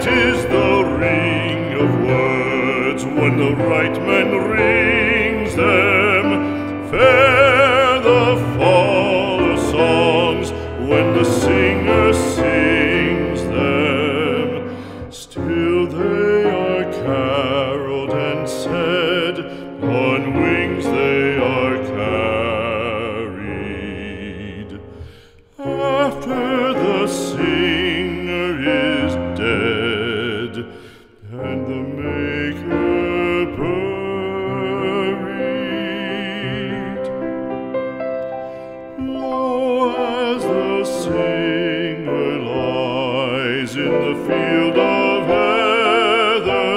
Sweet is the ring of words when the right man rings them. Fair the fall of songs when the singer sings them. Still they are caroled and said, on wings they are carried. After the singer is dead and the maker buried, lo, as the singer lies in the field of heather,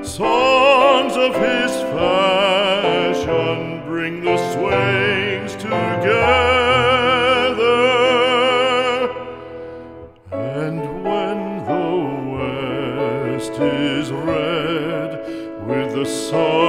songs of his fashion bring the swains together. And when the west is red with the sun